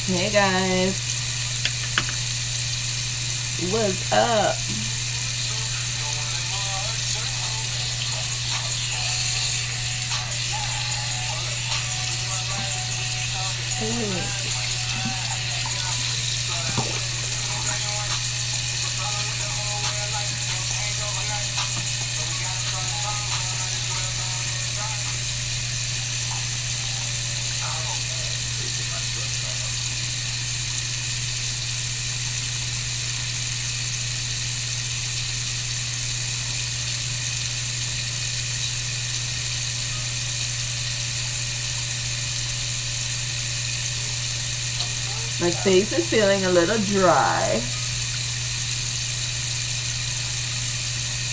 Hey guys, what's up? My face is feeling a little dry.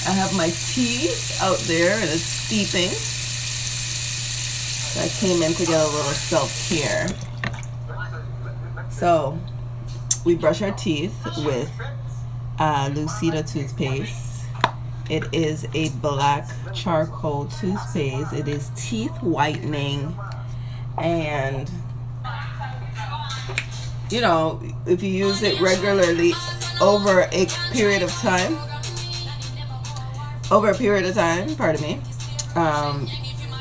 I have my tea out there and it's steeping. So I came in to get a little self-care. So we brush our teeth with Lucida toothpaste. It is a black charcoal toothpaste. It is teeth whitening, and you know, if you use it regularly over a period of time, pardon me,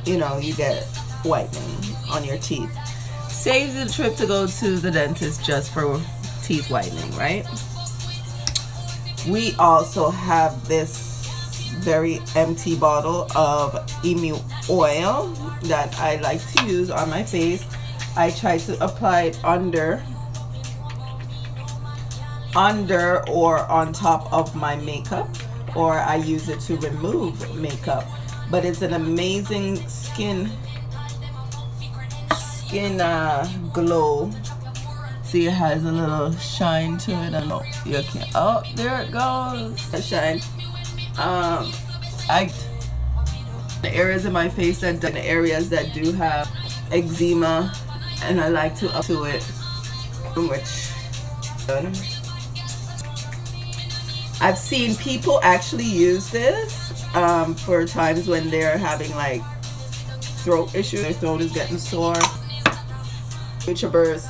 you know, you get whitening on your teeth. Saves the trip to go to the dentist just for teeth whitening, right? We also have this very empty bottle of emu oil that I like to use on my face. I try to apply it under or on top of my makeup, or I use it to remove makeup. But it's an amazing skin glow. See, it has a little shine to it. I know you can. Oh, there it goes. A shine. The areas in my face the areas that do have eczema, and I like to up to it, which I've seen people actually use this for times when they're having like throat issues. Their throat is getting sore. YouTubers,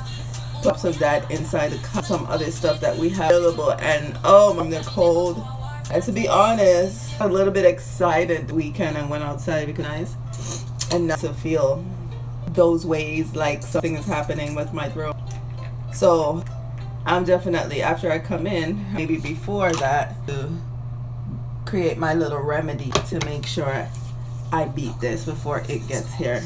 pops of that inside the cup, some other stuff that we have available, and oh, I'm cold. And to be honest, a little bit excited. We kind of went outside because nice, and not to feel those ways like something is happening with my throat. So I'm definitely, after I come in, maybe before that, to create my little remedy to make sure I beat this before it gets here.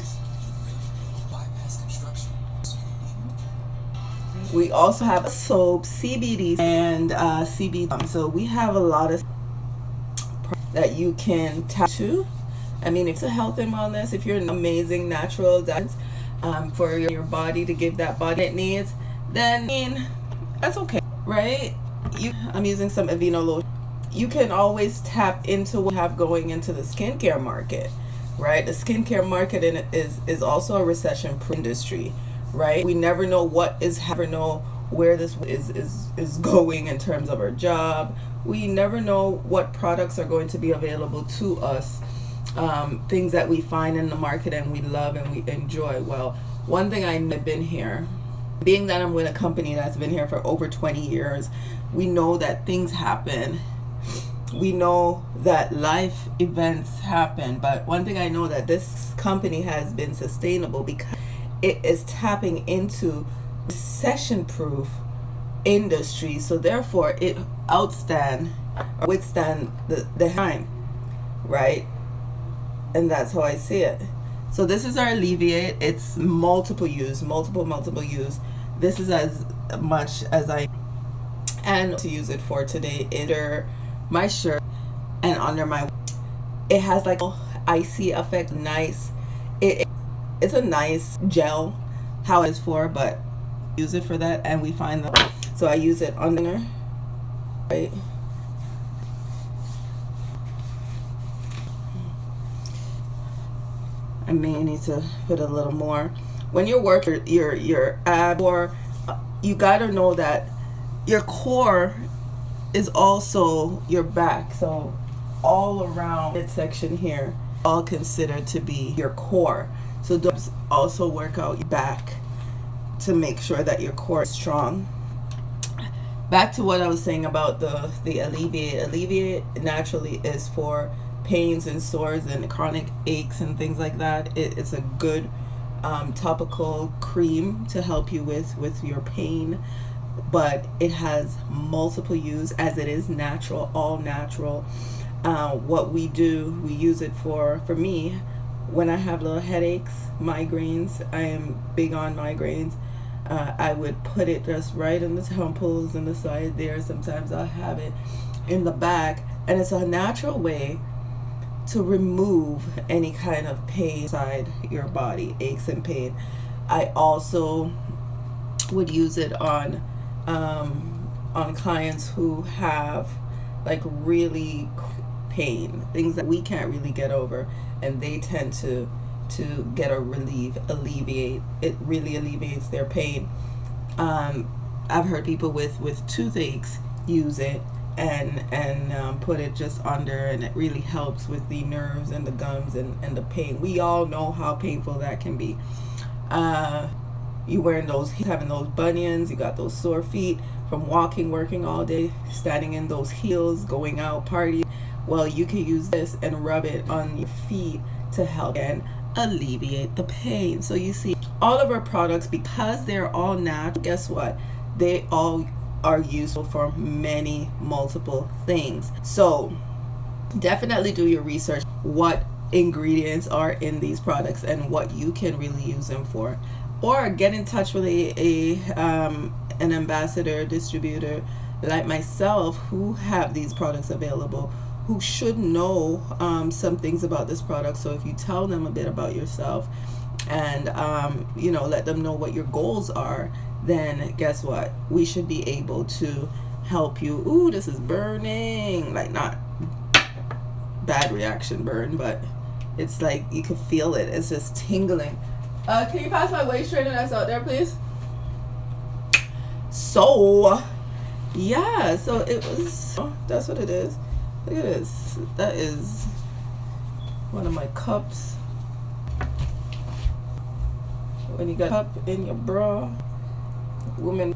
We also have soap, CBD, and CBD. So we have a lot of that you can tap to. I mean, it's a health and wellness. If you're an amazing natural diet for your body to give that body it needs, then I mean, that's okay, right? I'm using some Aveeno lotion. You can always tap into what you have going into the skincare market, right? The skincare market is also a recession-proof industry, right? We never know where this is going in terms of our job. We never know what products are going to be available to us, things that we find in the market and we love and we enjoy. Well, one thing I've been here, being that I'm with a company that's been here for over 20 years, we know that things happen. We know that life events happen. But one thing I know, that this company has been sustainable because it is tapping into recession-proof industry. So therefore, it withstand the time, right? And that's how I see it. So this is our Alleviate. It's multiple use. This is as much as I and to use it for today under my shirt and under my. It has like icy effect. Nice. It's a nice gel. How it's for, but use it for that, and we find that. So I use it under, right? I may need to put a little more. When you're working your ab, or you gotta know that your core is also your back. So all around midsection here, all considered to be your core. So those also work out your back to make sure that your core is strong. Back to what I was saying about the Alleviate. Alleviate naturally is for pains and sores and chronic aches and things like that. It's a good topical cream to help you with your pain, but it has multiple use as it is natural, all natural. What we do, we use it for me, when I have little headaches, migraines. I am big on migraines. I would put it just right in the temples and the side there. Sometimes I'll have it in the back, and it's a natural way to remove any kind of pain inside your body, aches and pain. I also would use it on clients who have like really pain, things that we can't really get over, and they tend to get a alleviate. It really alleviates their pain. I've heard people with toothaches use it and put it just under, and it really helps with the nerves and the gums and the pain. We all know how painful that can be. You wearing having those bunions, you got those sore feet from working all day, standing in those heels, going out partying. Well, you can use this and rub it on your feet to help and alleviate the pain. So you see, all of our products, because they're all natural, guess what? They all are useful for many multiple things. So definitely do your research, what ingredients are in these products and what you can really use them for, or get in touch with an ambassador, distributor like myself who have these products available, who should know some things about this product. So if you tell them a bit about yourself and let them know what your goals are, then guess what? We should be able to help you. Ooh, this is burning. Like, not bad reaction burn, but it's like you can feel it. It's just tingling. Can you pass my waist trainer that's out there, please? So yeah, so it was, that's what it is. Look at this. That is one of my cups. When you got a cup in your bra, woman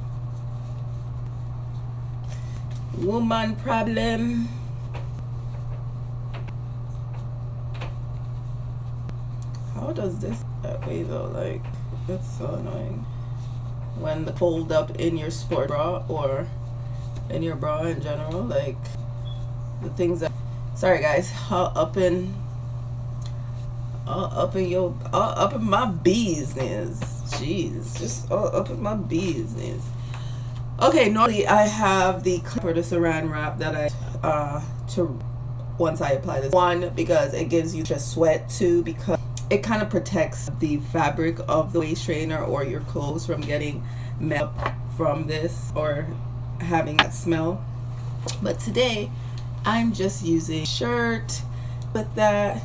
problem. How does this that way though? Like, it's so annoying when the fold up in your sport bra or in your bra in general, like the things that, sorry guys, all up in my business. Jeez, just all up in my business. Okay, normally I have the for the saran wrap that I once I apply this one, because it gives you just sweat too, because it kind of protects the fabric of the waist trainer or your clothes from getting messed up from this or having that smell. But today I'm just using shirt with that.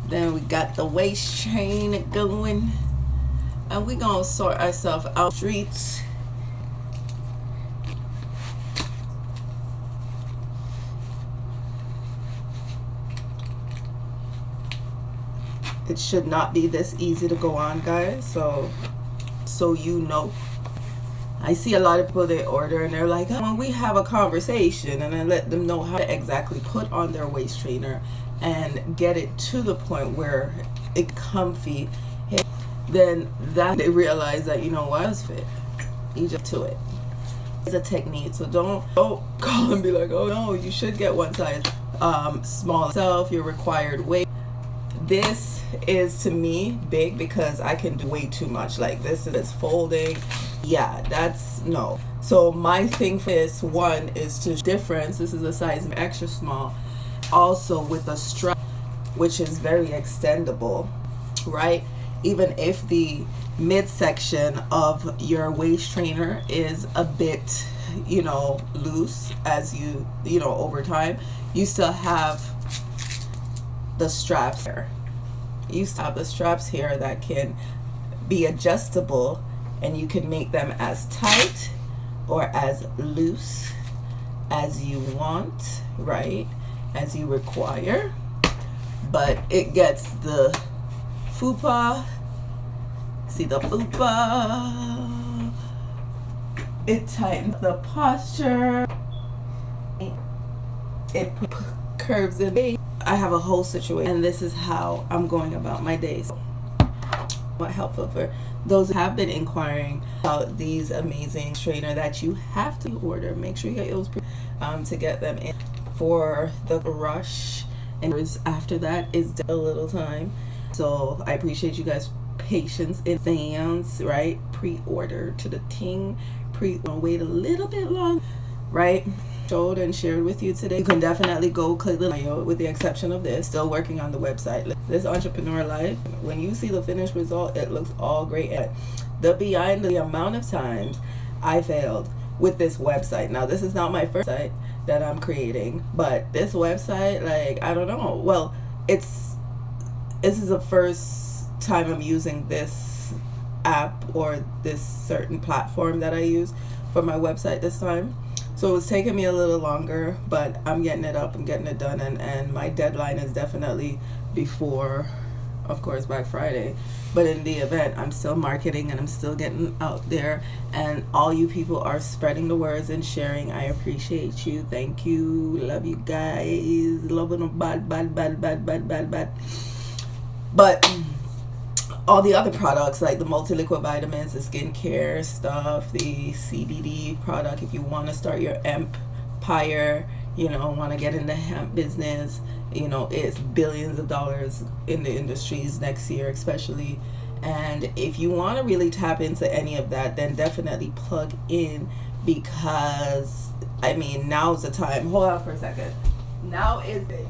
Then we got the waist chain going, and we gonna sort ourselves out streets. It should not be this easy to go on, guys, so you know. I see a lot of people, they order and they're like, when we have a conversation, and I let them know how to exactly put on their waist trainer and get it to the point where it's comfy, then that they realize that, you know what, it's fit. You just to it. It's a technique, so don't call and be like, oh no, you should get one size small self, your required weight. This is, to me, big because I can do way too much. Like, this is folding. Yeah, that's no. So my thing for this one is to difference. This is a size extra small, also with a strap, which is very extendable, right? Even if the midsection of your waist trainer is a bit, loose, as you over time, you still have the straps here. You still have the straps here that can be adjustable, and you can make them as tight or as loose as you want, right? As you require. But it gets the fupa See the fupa. It tightens the posture. It curves in. I have a whole situation, and this is how I'm going about my days. What helpful for those who have been inquiring about these amazing trainer that you have to order. Make sure you get those to get them in for the rush, and after that is a little time. So I appreciate you guys' patience in advance, right? Pre-order to the ting. Wait a little bit long, right? Showed and shared with you today. You can definitely go click the bio, with the exception of this. Still working on the website. This entrepreneur life, when you see the finished result, it looks all great. At behind the amount of times I failed with this website. Now, this is not my first site that I'm creating, but this website, like, I don't know. Well, this is the first time I'm using this app or this certain platform that I use for my website this time. So it's taking me a little longer, but I'm getting it up, I'm getting it done, and my deadline is definitely before, of course, Black Friday. But in the event, I'm still marketing and I'm still getting out there, and all you people are spreading the words and sharing. I appreciate you. Thank you. Love you guys. Loving them bad. But all the other products, like the multi-liquid vitamins, the skincare stuff, the CBD product, if you want to start your empire, you know, want to get in the hemp business, you know, it's billions of dollars in the industries next year especially. And if you want to really tap into any of that, then definitely plug in, because I mean, now's the time. Hold on for a second. Now is it.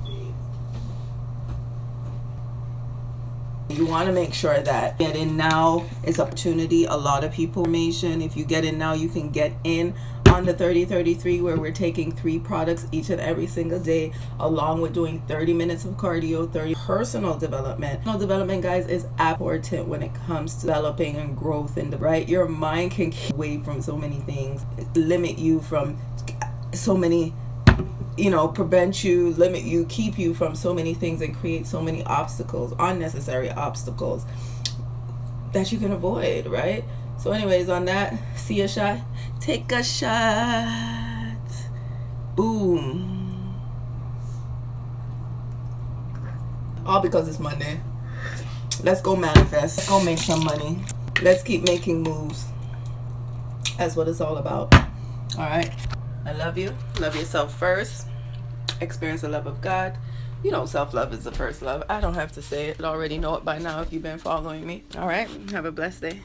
You want to make sure that get in now is opportunity. A lot of people information. If you get in now, you can get in on the 30-33, where we're taking 3 products each and every single day, along with doing 30 minutes of cardio, 30 personal development. Personal development, guys, is important when it comes to developing and growth in the right. Your mind can keep away from so many things, limit you from so many, you know, prevent you, limit you, keep you from so many things, and create so many obstacles, unnecessary obstacles that you can avoid, right? So anyways, on that, see a shot, take a shot, boom. All because it's Monday. Let's go manifest. Let's go make some money. Let's keep making moves. That's what it's all about. All right. I love you. Love yourself first. Experience the love of God. You know, self-love is the first love. I don't have to say it. You already know it by now if you've been following me. All right. Have a blessed day.